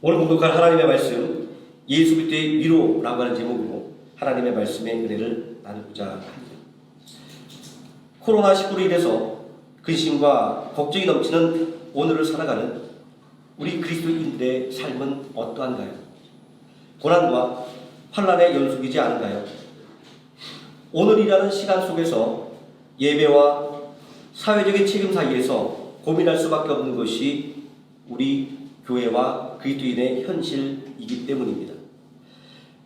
오늘 공독할 하나님의 말씀, 예수 그리스도의 위로라고 하는 제목으로 하나님의 말씀의 은혜를 나누고자 합니다. 코로나19로 인해서 근심과 걱정이 넘치는 오늘을 살아가는 우리 그리스도인들의 삶은 어떠한가요? 고난과 환난의 연속이지 않은가요? 오늘이라는 시간 속에서 예배와 사회적인 책임 사이에서 고민할 수밖에 없는 것이 우리 교회와 그리스도인의 현실이기 때문입니다.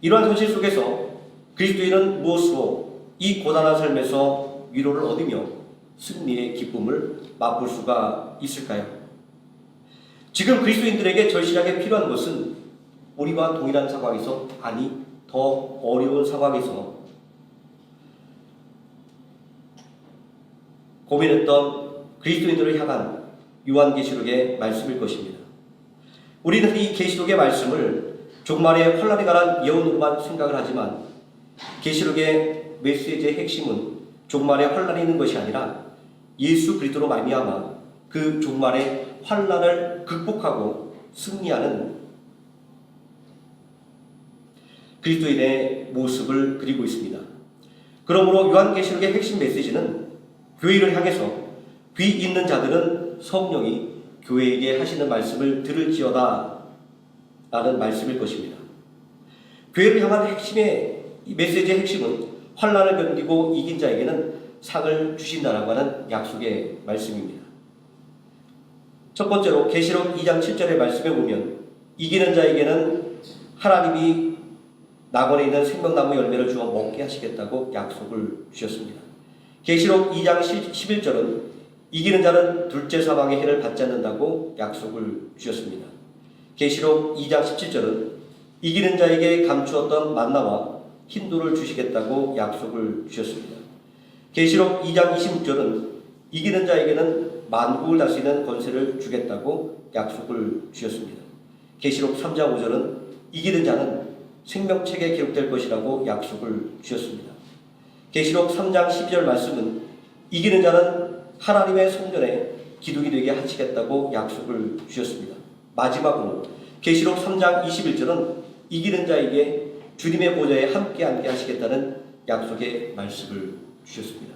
이러한 현실 속에서 그리스도인은 무엇으로 이 고단한 삶에서 위로를 얻으며 승리의 기쁨을 맛볼 수가 있을까요? 지금 그리스도인들에게 절실하게 필요한 것은 우리와 동일한 상황에서, 아니 더 어려운 상황에서 고민했던 그리스도인들을 향한 요한계시록의 말씀일 것입니다. 우리는 이 계시록의 말씀을 종말의 환난에 관한 예언으로만 생각을 하지만 계시록의 메시지의 핵심은 종말의 환난이 있는 것이 아니라 예수 그리스도로 말미암아 그 종말의 환난을 극복하고 승리하는 그리스도인의 모습을 그리고 있습니다. 그러므로 요한계시록의 핵심 메시지는 교회를 향해서 귀 있는 자들은 성령이 교회에게 하시는 말씀을 들을지어다 라는 말씀일 것입니다. 교회를 향한 핵심의 메시지의 핵심은 환난을 견디고 이긴 자에게는 상을 주신다라고 하는 약속의 말씀입니다. 첫 번째로 계시록 2장 7절의 말씀에 보면 이기는 자에게는 하나님이 낙원에 있는 생명나무 열매를 주어 먹게 하시겠다고 약속을 주셨습니다. 계시록 2장 11절은 이기는 자는 둘째 사망의 해를 받지 않는다고 약속을 주셨습니다. 계시록 2장 17절은 이기는 자에게 감추었던 만나와 흰돌을 주시겠다고 약속을 주셨습니다. 계시록 2장 26절은 이기는 자에게는 만국을 다스리는 권세를 주겠다고 약속을 주셨습니다. 계시록 3장 5절은 이기는 자는 생명책에 기록될 것이라고 약속을 주셨습니다. 계시록 3장 12절 말씀은 이기는 자는 하나님의 성전에 기둥이 되게 하시겠다고 약속을 주셨습니다. 마지막으로 계시록 3장 21절은 이기는 자에게 주님의 보좌에 함께 앉게 하시겠다는 약속의 말씀을 주셨습니다.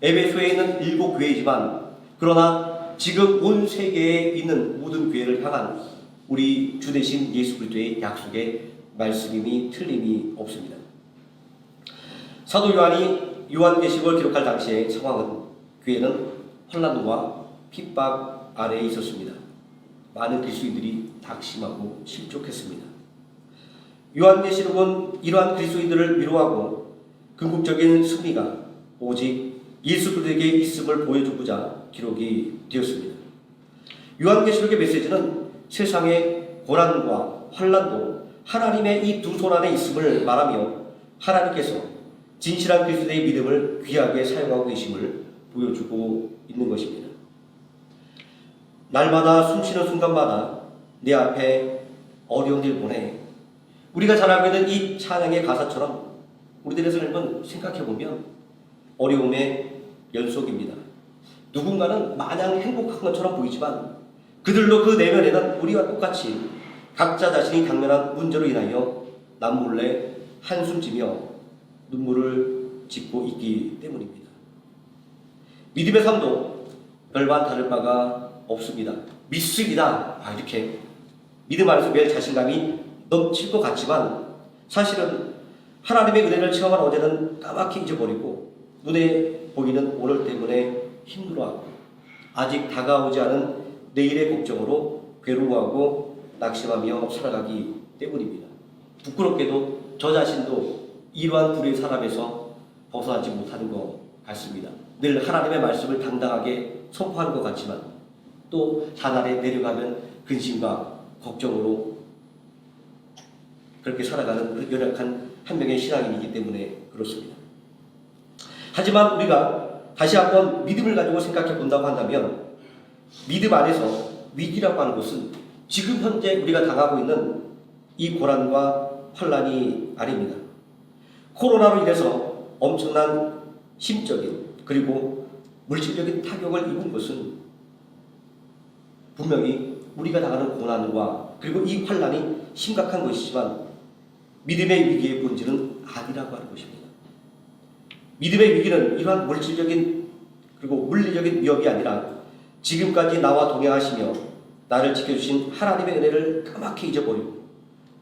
에베소에 있는 7교회이지만 그러나 지금 온 세계에 있는 모든 교회를 향한 우리 주 되신 예수 그리스도의 약속의 말씀임이 틀림이 없습니다. 사도 요한이 요한계시록을 기록할 당시의 상황은 교회는 환난과 핍박 아래에 있었습니다. 많은 그리스도인들이 낙심하고 실족했습니다. 요한계시록은 이러한 그리스도인들을 위로하고 궁극적인 승리가 오직 예수 그리스도에게 있음을 보여주고자 기록이 되었습니다. 요한계시록의 메시지는 세상의 고난과 환난도 하나님의 이 두 손 안에 있음을 말하며 하나님께서 진실한 그리스도의 믿음을 귀하게 사용하고 계심을 보여주고 있는 것입니다. 날마다 숨쉬는 순간마다 내 앞에 어려운 일 보내. 우리가 잘 알고 있는 이 찬양의 가사처럼 우리들의 삶은 생각해보면 어려움의 연속입니다. 누군가는 마냥 행복한 것처럼 보이지만 그들도 그 내면에는 우리와 똑같이 각자 자신이 당면한 문제로 인하여 남몰래 한숨지며 눈물을 짓고 있기 때문입니다. 믿음의 삶도 별반 다를 바가 없습니다. 믿습니다. 이렇게 믿음 안에서 매일 자신감이 넘칠 것 같지만 사실은 하나님의 은혜를 체험한 어제는 까맣게 잊어버리고 눈에 보이는 오늘 때문에 힘들어하고 아직 다가오지 않은 내일의 걱정으로 괴로워하고 낙심하며 살아가기 때문입니다. 부끄럽게도 저 자신도 이러한 불의의 사람에서 벗어나지 못하는 것 같습니다. 늘 하나님의 말씀을 당당하게 선포하는 것 같지만 또 자날에 내려가면 근심과 걱정으로 그렇게 살아가는 그 연약한 한 명의 신앙인이기 때문에 그렇습니다. 하지만 우리가 다시 한번 믿음을 가지고 생각해 본다고 한다면 믿음 안에서 위기라고 하는 것은 지금 현재 우리가 당하고 있는 이 고난과 환난이 아닙니다. 코로나로 인해서 엄청난 심적인 그리고 물질적인 타격을 입은 것은 분명히 우리가 당하는 고난과 그리고 이 환난이 심각한 것이지만 믿음의 위기의 본질은 아니라고 하는 것입니다. 믿음의 위기는 이러한 물질적인 그리고 물리적인 위협이 아니라 지금까지 나와 동행하시며 나를 지켜주신 하나님의 은혜를 까맣게 잊어버리고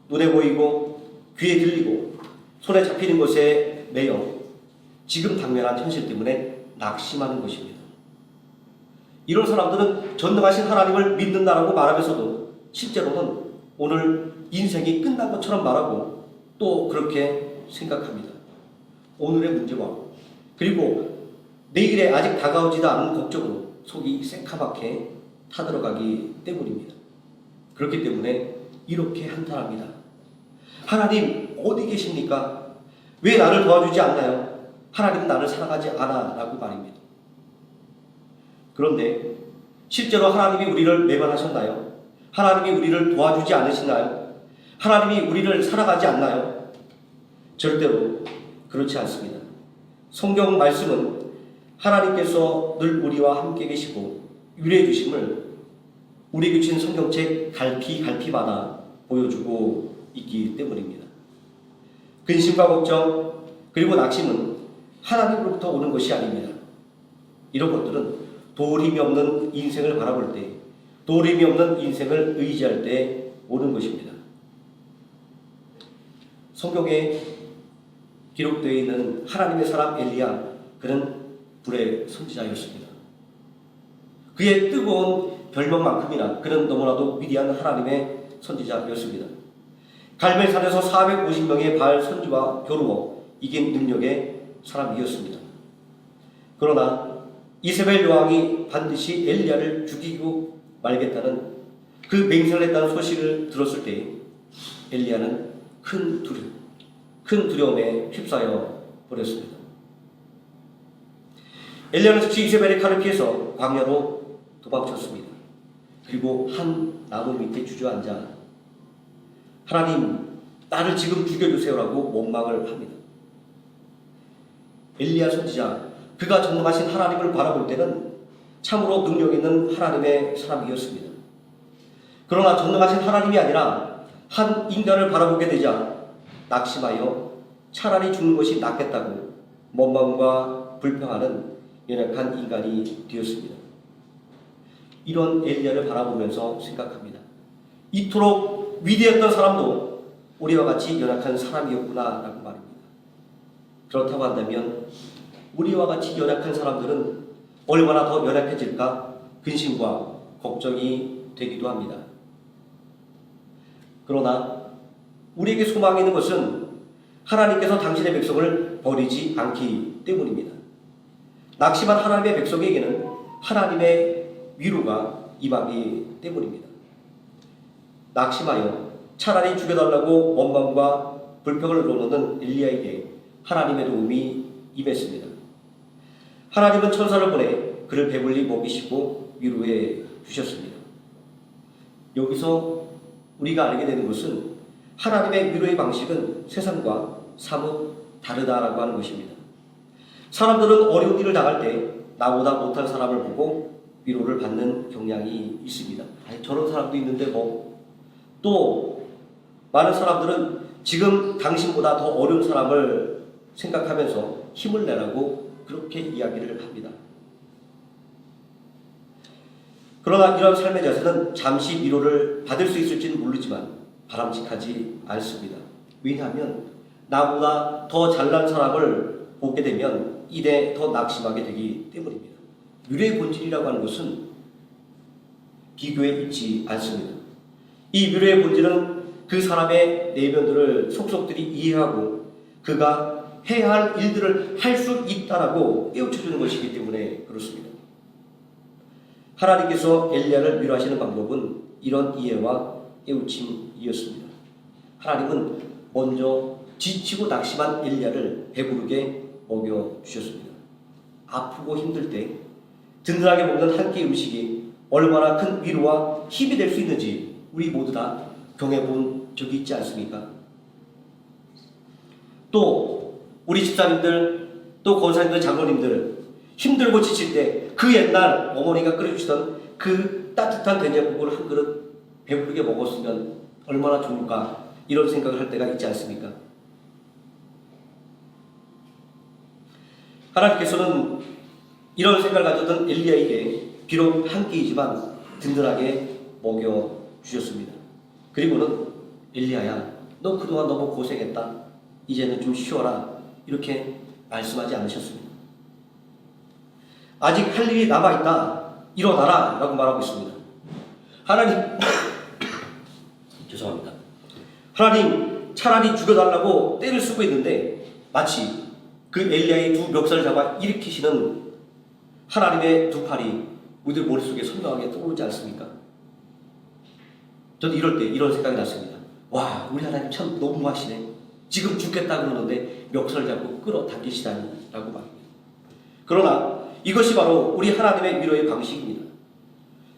눈에 보이고 귀에 들리고 손에 잡히는 것에 매여 지금 당면한 현실 때문에 낙심하는 것입니다. 이런 사람들은 전능하신 하나님을 믿는다라고 말하면서도 실제로는 오늘 인생이 끝난 것처럼 말하고 또 그렇게 생각합니다. 오늘의 문제와 그리고 내일에 아직 다가오지도 않은 걱정으로 속이 새카맣게 타들어가기 때문입니다. 그렇기 때문에 이렇게 한탄합니다. 하나님 어디 계십니까? 왜 나를 도와주지 않나요? 하나님은 나를 사랑하지 않아 라고 말입니다. 그런데 실제로 하나님이 우리를 매번하셨나요? 하나님이 우리를 도와주지 않으시나요? 하나님이 우리를 사랑하지 않나요? 절대로 그렇지 않습니다. 성경 말씀은 하나님께서 늘 우리와 함께 계시고 위로해 주심을 우리에게 주신 성경책 갈피마다 보여주고 있기 때문입니다. 근심과 걱정 그리고 낙심은 하나님으로부터 오는 것이 아닙니다. 이런 것들은 도림이 없는 인생을 바라볼 때, 도림이 없는 인생을 의지할 때 오는 것입니다. 성경에 기록되어 있는 하나님의 사람 엘리야, 그는 불의 선지자였습니다. 그의 뜨거운 별명만큼이나 그는 너무나도 위대한 하나님의 선지자였습니다. 갈멜산에서 450명의 바알 선지와 겨루어 이긴 능력의 사람이었습니다. 그러나 이세벨 여왕이 반드시 엘리야를 죽이고 말겠다는 그 맹세를 했다는 소식을 들었을 때 엘리야는 큰 두려움에 휩싸여 버렸습니다. 엘리야는 즉시 이세벨의 칼을 피해서 광야로 도망쳤습니다. 그리고 한 나무 밑에 주저앉아 하나님 나를 지금 죽여주세요라고 원망을 합니다. 엘리야 선지자, 그가 전능하신 하나님을 바라볼 때는 참으로 능력 있는 하나님의 사람이었습니다. 그러나 전능하신 하나님이 아니라 한 인간을 바라보게 되자 낙심하여 차라리 죽는 것이 낫겠다고 원망과 불평하는 연약한 인간이 되었습니다. 이런 엘리야를 바라보면서 생각합니다. 이토록 위대했던 사람도 우리와 같이 연약한 사람이었구나 라고 말입니다. 그렇다고 한다면 우리와 같이 연약한 사람들은 얼마나 더 연약해질까 근심과 걱정이 되기도 합니다. 그러나 우리에게 소망이 있는 것은 하나님께서 당신의 백성을 버리지 않기 때문입니다. 낙심한 하나님의 백성에게는 하나님의 위로가 임하기 때문입니다. 낙심하여 차라리 죽여달라고 원망과 불평을 놓는 엘리야에게 하나님의 도움이 임했습니다. 하나님은 천사를 보내 그를 배불리 먹이시고 위로해 주셨습니다. 여기서 우리가 알게 되는 것은 하나님의 위로의 방식은 세상과 사뭇 다르다라고 하는 것입니다. 사람들은 어려운 일을 당할 때 나보다 못한 사람을 보고 위로를 받는 경향이 있습니다. 아니, 저런 사람도 있는데 뭐. 또 많은 사람들은 지금 당신보다 더 어려운 사람을 생각하면서 힘을 내라고 그렇게 이야기를 합니다. 그러나 이런 삶의 자세는 잠시 위로를 받을 수 있을지는 모르지만 바람직하지 않습니다. 왜냐하면 나보다 더 잘난 사람을 보게 되면 이내 더 낙심하게 되기 때문입니다. 위로의 본질이라고 하는 것은 비교에 있지 않습니다. 이 위로의 본질은 그 사람의 내면들을 속속들이 이해하고 그가 해야 할 일들을 할 수 있다라고 깨우쳐주는 것이기 때문에 그렇습니다. 하나님께서 엘리야를 위로하시는 방법은 이런 이해와 깨우침이었습니다. 하나님은 먼저 지치고 낙심한 엘리야를 배부르게 먹여주셨습니다. 아프고 힘들 때 든든하게 먹는 한 끼 음식이 얼마나 큰 위로와 힘이 될 수 있는지 우리 모두 다 경험해본 적이 있지 않습니까? 또 우리 집사님들, 또 권사님들, 장로님들 힘들고 지칠 때 그 옛날 어머니가 끓여주시던 그 따뜻한 된장국을 한 그릇 배부르게 먹었으면 얼마나 좋을까 이런 생각을 할 때가 있지 않습니까? 하나님께서는 이런 생각을 가졌던 엘리야에게 비록 한 끼이지만 든든하게 먹여주셨습니다. 그리고는 엘리야야, 너 그동안 너무 고생했다. 이제는 좀 쉬어라. 이렇게 말씀하지 않으셨습니다. 아직 할 일이 남아있다. 일어나라. 라고 말하고 있습니다. 하나님, 죄송합니다. 하나님, 차라리 죽여달라고 때를 쓰고 있는데 마치 그 엘리야의 두 멱살을 잡아 일으키시는 하나님의 두 팔이 우리들 머릿속에 선명하게 떠오르지 않습니까? 저도 이럴 때 이런 생각이 났습니다. 와, 우리 하나님 참 너무하시네. 지금 죽겠다 그러는데 멱살을 잡고 끌어당기시다니 라고 말합니다. 그러나 이것이 바로 우리 하나님의 위로의 방식입니다.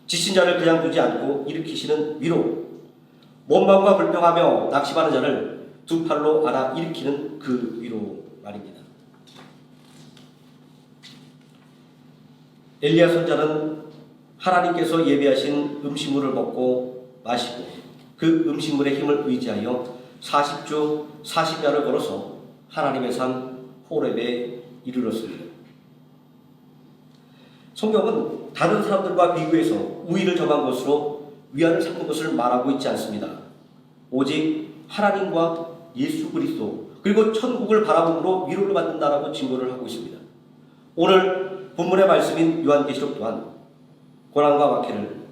지친 자를 그냥 두지 않고 일으키시는 위로, 원망과 불평하며 낙심하는 자를 두 팔로 안아 일으키는 그 위로 말입니다. 엘리야 선자는 하나님께서 예비하신 음식물을 먹고 마시고 그 음식물의 힘을 의지하여 40주 40야를 걸어서 하나님의 산 호렙에 이르렀습니다. 성경은 다른 사람들과 비교해서 우위를 점한 것으로 위안을 삼는 것을 말하고 있지 않습니다. 오직 하나님과 예수 그리스도 그리고 천국을 바라봄으로 위로를 받는다라고 증거를 하고 있습니다. 오늘 본문의 말씀인 요한계시록 또한 고난과 박해를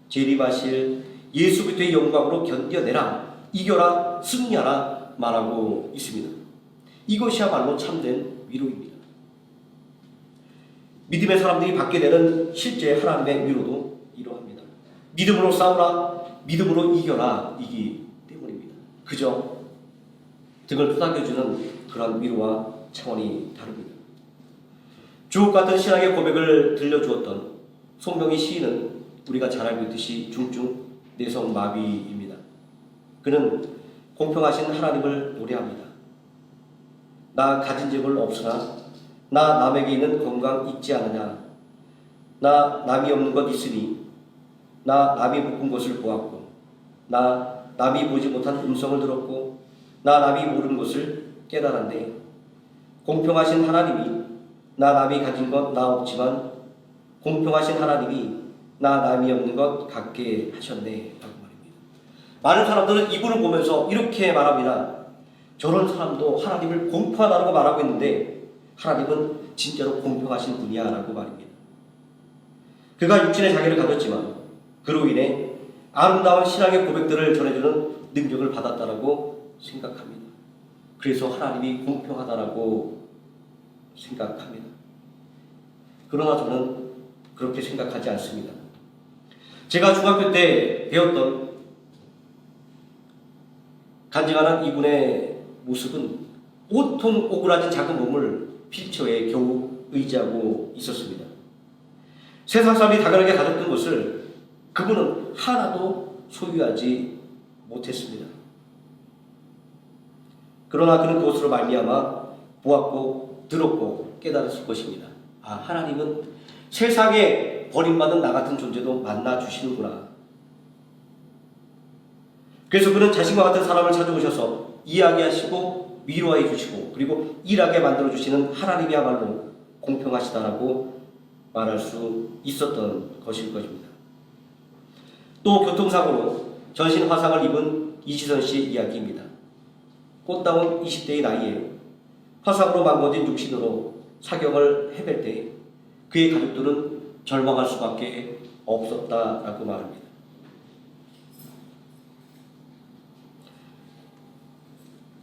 재림하실 예수 그리스도의 영광으로 견뎌내라, 이겨라, 승리하라 말하고 있습니다. 이것이야말로 참된 위로입니다. 믿음의 사람들이 받게 되는 실제 하나님의 위로도 이러합니다. 믿음으로 싸우라, 믿음으로 이겨라 이기 때문입니다. 그저 등을 토닥여주는 그런 위로와 차원이 다릅니다. 주옥같은 신앙의 고백을 들려주었던 송명희 시인은 우리가 잘 알고 있듯이 중증 내성마비입니다. 그는 공평하신 하나님을 노래합니다. 나 가진 재물 없으나 나 남에게 있는 건강 있지 않느냐. 나 남이 없는 것 있으니 나 남이 묶은 것을 보았고 나 남이 보지 못한 음성을 들었고 나 남이 모르는 것을 깨달았네. 공평하신 하나님이 나 남이 가진 것 나 없지만 공평하신 하나님이 나 남이 없는 것 갖게 하셨네 라고 말입니다. 많은 사람들은 이분을 보면서 이렇게 말합니다. 저런 사람도 하나님을 공평하다고 말하고 있는데 하나님은 진짜로 공평하신 분이야 라고 말입니다. 그가 육신의 자기를 가졌지만 그로 인해 아름다운 신앙의 고백들을 전해주는 능력을 받았다라고 생각합니다. 그래서 하나님이 공평하다라고 생각합니다. 그러나 저는 그렇게 생각하지 않습니다. 제가 중학교 때 배웠던 간증하는 이분의 모습은 온통 오그라진 작은 몸을 휠체어에 겨우 의지하고 있었습니다. 세상 사람이 당연하게 가졌던 것을 그분은 하나도 소유하지 못했습니다. 그러나 그는 그것으로 말미암아 보았고 들었고 깨달았을 것입니다. 아, 하나님은 세상에 버림받은 나 같은 존재도 만나 주시는구나. 그래서 그는 자신과 같은 사람을 찾아오셔서 이야기하시고 위로해 주시고 그리고 일하게 만들어 주시는 하나님이야말로 공평하시다라고 말할 수 있었던 것일 것입니다. 또 교통사고로 전신 화상을 입은 이지선 씨의 이야기입니다. 꽃다운 20대의 나이에 화상으로 망가진 육신으로 사경을 헤맬 때 그의 가족들은 절망할 수밖에 없었다라고 말합니다.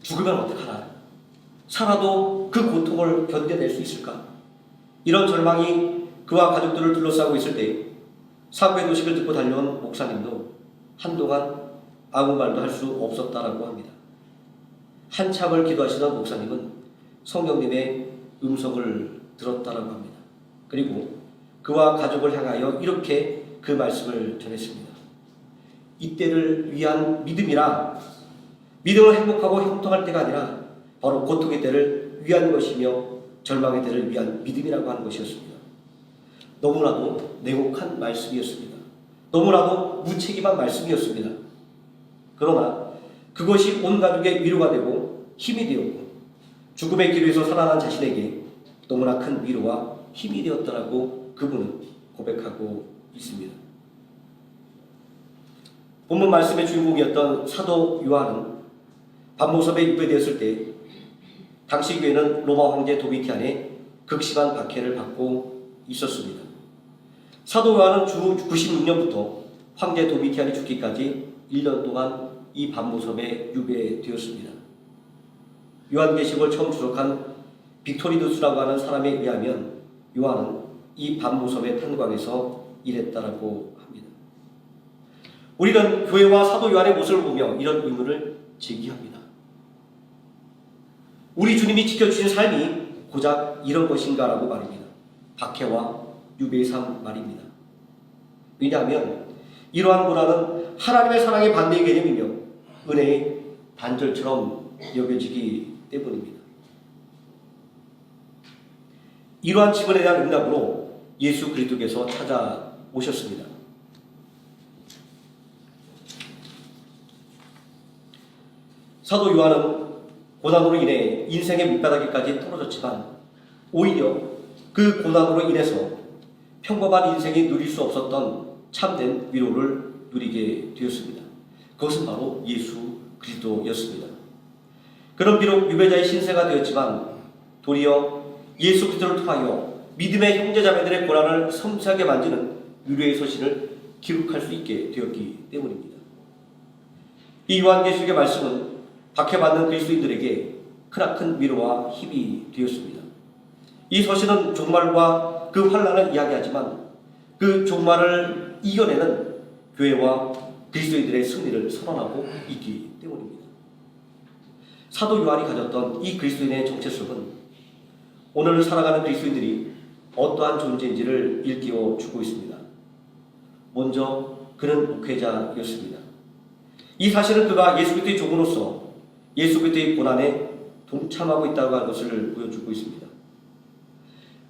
죽으면 어떡하나? 살아도 그 고통을 견뎌낼 수 있을까? 이런 절망이 그와 가족들을 둘러싸고 있을 때 사고의 소식을 듣고 달려온 목사님도 한동안 아무 말도 할 수 없었다라고 합니다. 한참을 기도하시던 목사님은 성령님의 음성을 들었다라고 합니다. 그리고 그와 가족을 향하여 이렇게 그 말씀을 전했습니다. 이때를 위한 믿음이라, 믿음은 행복하고 형통할 때가 아니라 바로 고통의 때를 위한 것이며 절망의 때를 위한 믿음이라고 하는 것이었습니다. 너무나도 냉혹한 말씀이었습니다. 너무나도 무책임한 말씀이었습니다. 그러나 그것이 온 가족의 위로가 되고 힘이 되었고 죽음의 길에서 살아난 자신에게 너무나 큰 위로와 힘이 되었다라고 그분은 고백하고 있습니다. 본문 말씀의 주인공이었던 사도 요한은 반모섬에 유배되었을 때 당시 교회는 로마 황제 도미티안의 극심한 박해를 받고 있었습니다. 사도 요한은 주 96년부터 황제 도미티안이 죽기까지 1년 동안 이 반모섬에 유배되었습니다. 요한계시록을 처음 주석한 빅토리두스라고 하는 사람에 의하면 요한은 이 반모섬의 탄광에서 일했다라고 합니다. 우리는 교회와 사도 요한의 모습을 보며 이런 의문을 제기합니다. 우리 주님이 지켜주신 삶이 고작 이런 것인가라고 말입니다. 박해와 유배의 삶 말입니다. 왜냐하면 이러한 고난은 하나님의 사랑의 반대의 개념이며 은혜의 단절처럼 여겨지기 때문입니다. 이러한 질문에 대한 응답으로 예수 그리스도께서 찾아오셨습니다. 사도 요한은 고난으로 인해 인생의 밑바닥에까지 떨어졌지만 오히려 그 고난으로 인해서 평범한 인생이 누릴 수 없었던 참된 위로를 누리게 되었습니다. 그것은 바로 예수 그리스도였습니다. 그런 비록 유배자의 신세가 되었지만 도리어 예수 그리스도를 통하여 믿음의 형제자매들의 고난을 섬세하게 만지는 위로의 서신을 기록할 수 있게 되었기 때문입니다. 이 요한계시록의 말씀은 박해받는 그리스도인들에게 크나큰 위로와 힘이 되었습니다. 이 서신은 종말과 그 환난을 이야기하지만 그 종말을 이겨내는 교회와 그리스도인들의 승리를 선언하고 있기 때문입니다. 사도 요한이 가졌던 이 그리스도인의 정체성은 오늘 살아가는 그리스도인들이 어떠한 존재인지를 일깨워 주고 있습니다. 먼저 그는 목회자였습니다. 이 사실은 그가 예수 그리스도의 종으로서 예수 그리스도의 고난에 동참하고 있다고 하는 것을 보여주고 있습니다.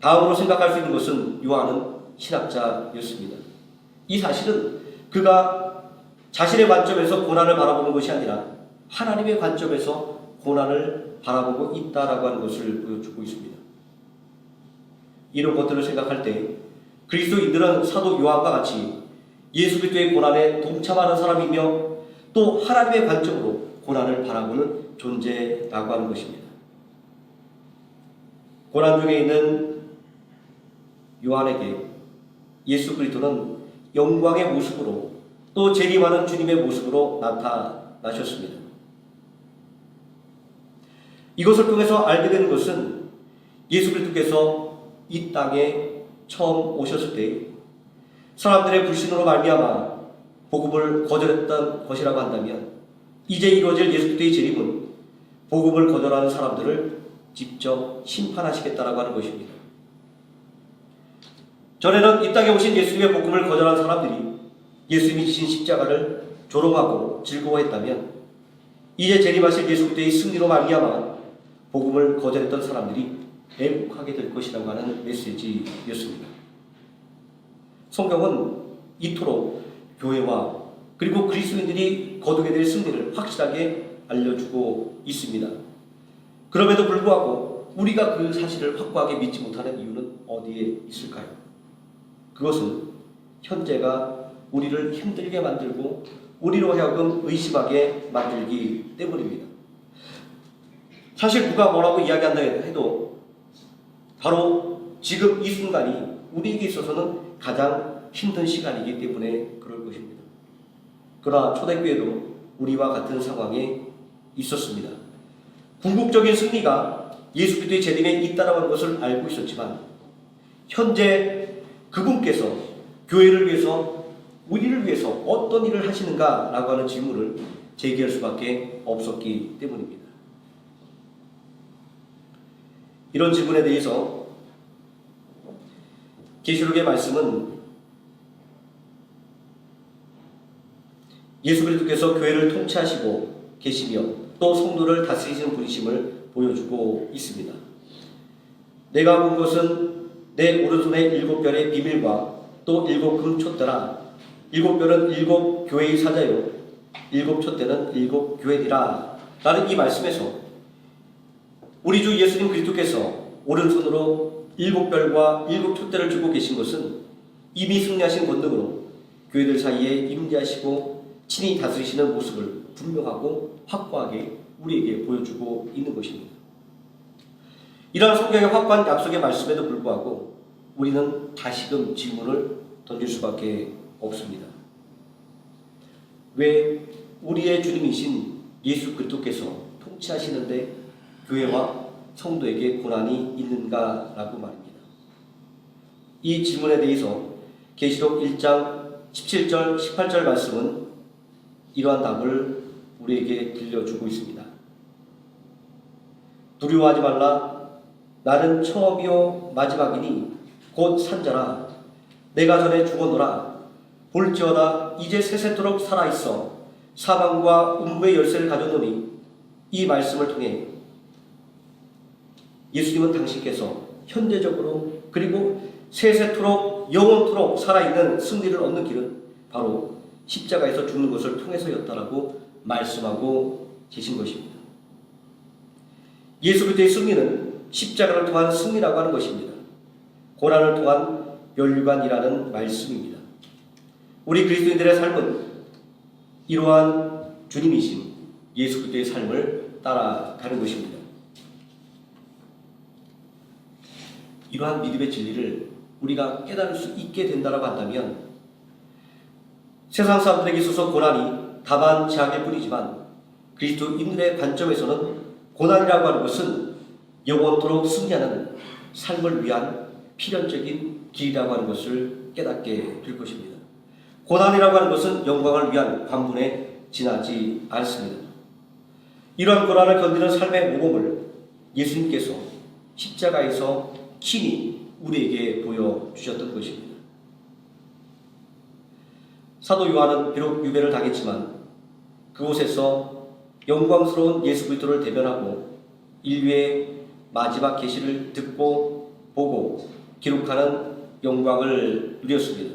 다음으로 생각할 수 있는 것은 요한은 신학자였습니다. 이 사실은 그가 자신의 관점에서 고난을 바라보는 것이 아니라 하나님의 관점에서 고난을 바라보고 있다라고 하는 것을 보여주고 있습니다. 이런 것들을 생각할 때 그리스도인들은 사도 요한과 같이 예수 그리스도의 고난에 동참하는 사람이며 또 하나님의 관점으로 고난을 바라보는 존재라고 하는 것입니다. 고난 중에 있는 요한에게 예수 그리스도는 영광의 모습으로 또 재림하는 주님의 모습으로 나타나셨습니다. 이것을 통해서 알게 되는 것은 예수 그리스도께서 이 땅에 처음 오셨을 때 사람들의 불신으로 말미암아 복음을 거절했던 것이라고 한다면 이제 이루어질 예수 그리스도의 재림은 복음을 거절하는 사람들을 직접 심판하시겠다라고 하는 것입니다. 전에는 이 땅에 오신 예수님의 복음을 거절한 사람들이 예수님이 지신 십자가를 조롱하고 즐거워했다면 이제 재림하실 예수 그리스도의 승리로 말미암아 복음을 거절했던 사람들이 애국하게 될 것이라고 하는 메시지였습니다. 성경은 이토록 교회와 그리고 그리스도인들이 거두게 될 승리를 확실하게 알려주고 있습니다. 그럼에도 불구하고 우리가 그 사실을 확고하게 믿지 못하는 이유는 어디에 있을까요? 그것은 현재가 우리를 힘들게 만들고 우리로 하여금 의심하게 만들기 때문입니다. 사실 누가 뭐라고 이야기한다 해도 바로 지금 이 순간이 우리에게 있어서는 가장 힘든 시간이기 때문에 그럴 것입니다. 그러나 초대교회도 우리와 같은 상황에 있었습니다. 궁극적인 승리가 예수 그리스도의 재림에 있다라고 하는 것을 알고 있었지만 현재 그분께서 교회를 위해서 우리를 위해서 어떤 일을 하시는가라고 하는 질문을 제기할 수밖에 없었기 때문입니다. 이런 질문에 대해서 계시록의 말씀은 예수 그리스도께서 교회를 통치하시고 계시며 또 성도를 다스리시는 분이심을 보여주고 있습니다. 내가 본 것은 내 오른손에 7별의 비밀과 또 7 금촛대라 일곱 별은 일곱 교회의 사자요 일곱 촛대는 일곱 교회니라 라는 이 말씀에서 우리 주 예수님 그리스도께서 오른손으로 일곱 별과 일곱 촛대를 쥐고 계신 것은 이미 승리하신 권능으로 교회들 사이에 임재하시고 친히 다스리시는 모습을 분명하고 확고하게 우리에게 보여주고 있는 것입니다. 이러한 성경의 확고한 약속의 말씀에도 불구하고 우리는 다시금 질문을 던질 수밖에 없습니다. 왜 우리의 주님이신 예수 그리스도께서 통치하시는데 교회와 성도에게 고난이 있는가라고 말입니다. 이 질문에 대해서 계시록 1장 17절 18절 말씀은 이러한 답을 우리에게 들려주고 있습니다. 두려워하지 말라. 나는 처음이요 마지막이니 곧 산자라. 내가 전에 죽었노라. 볼지어다 이제 세세토록 살아있어 사망과 음부의 열쇠를 가졌노니 이 말씀을 통해 예수님은 당신께서 현재적으로 그리고 세세토록 영원토록 살아있는 승리를 얻는 길은 바로 십자가에서 죽는 것을 통해서였다라고 말씀하고 계신 것입니다. 예수 그리스도의 승리는 십자가를 통한 승리라고 하는 것입니다. 고난을 통한 면류관이라는 말씀입니다. 우리 그리스도인들의 삶은 이러한 주님이신 예수 그리스도의 삶을 따라가는 것입니다. 이러한 믿음의 진리를 우리가 깨달을 수 있게 된다고 한다면 세상 사람들에게 있어서 고난이 다만 제약일 뿐이지만 그리스도인들의 관점에서는 고난이라고 하는 것은 영원토록 승리하는 삶을 위한 필연적인 길이라고 하는 것을 깨닫게 될 것입니다. 고난이라고 하는 것은 영광을 위한 관문에 지나지 않습니다. 이러한 고난을 견디는 삶의 모범을 예수님께서 십자가에서 친히 우리에게 보여주셨던 것입니다. 사도 요한은 비록 유배를 당했지만 그곳에서 영광스러운 예수 그리스도를 대면하고 인류의 마지막 계시를 듣고 보고 기록하는 영광을 누렸습니다.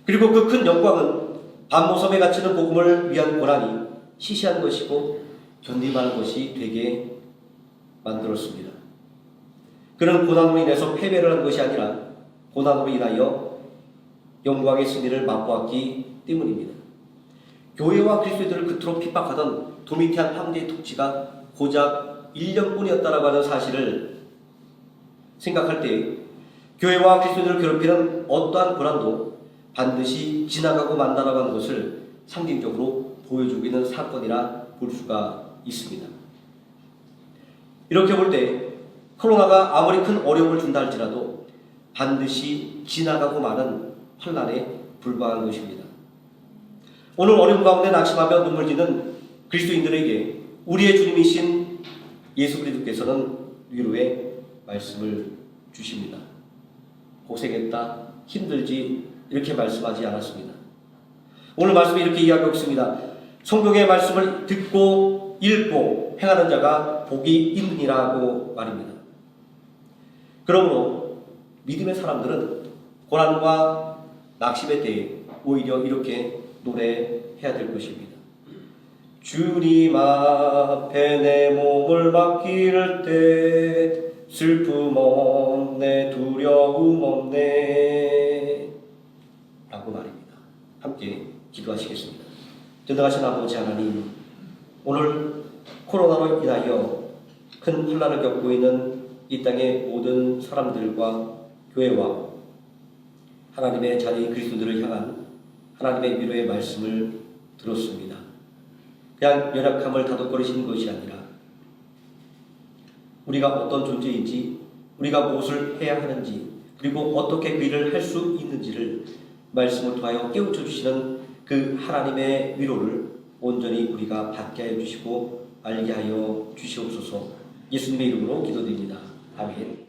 그리고 그 큰 영광은 반모섬에 갇히는 복음을 위한 고난이 시시한 것이고 견디만한 것이 되게 만들었습니다. 그는 고난으로 인해서 패배를 한 것이 아니라 고난으로 인하여 영광의 승리를 맛보았기 때문입니다. 교회와 그리스도인들을 그토록 핍박하던 도미티안 황제의 통치가 고작 1년뿐이었다라고 하는 사실을 생각할 때 교회와 그리스도인들을 괴롭히는 어떠한 고난도 반드시 지나가고 만다라고 하는 것을 상징적으로 보여주고 있는 사건이라 볼 수가 있습니다. 이렇게 볼 때 코로나가 아무리 큰 어려움을 준다 할지라도 반드시 지나가고 마는 환난에 불과한 것입니다. 오늘 어려움 가운데 낙심하며 눈물 짓는 그리스도인들에게 우리의 주님이신 예수 그리스도께서는 위로의 말씀을 주십니다. 고생했다, 힘들지 이렇게 말씀하지 않았습니다. 오늘 말씀에 이렇게 이야기하고 있습니다. 성경의 말씀을 듣고 읽고 행하는 자가 복이 있느니라고 말입니다. 그러므로 믿음의 사람들은 고난과 낙심의 때에 오히려 이렇게 노래해야 될 것입니다. 주님 앞에 내 몸을 맡길 때 슬픔 없네 두려움 없네 라고 말입니다. 함께 기도하시겠습니다. 전능하신 아버지 하나님, 오늘 코로나로 인하여 큰 혼란을 겪고 있는 이 땅의 모든 사람들과 교회와 하나님의 자녀인 그리스도들을 향한 하나님의 위로의 말씀을 들었습니다. 그냥 연약함을 다독거리시는 것이 아니라 우리가 어떤 존재인지, 우리가 무엇을 해야 하는지, 그리고 어떻게 그 일을 할 수 있는지를 말씀을 통하여 깨우쳐 주시는 그 하나님의 위로를 온전히 우리가 받게 하여 주시고 알게 하여 주시옵소서. 예수님의 이름으로 기도드립니다. 아멘.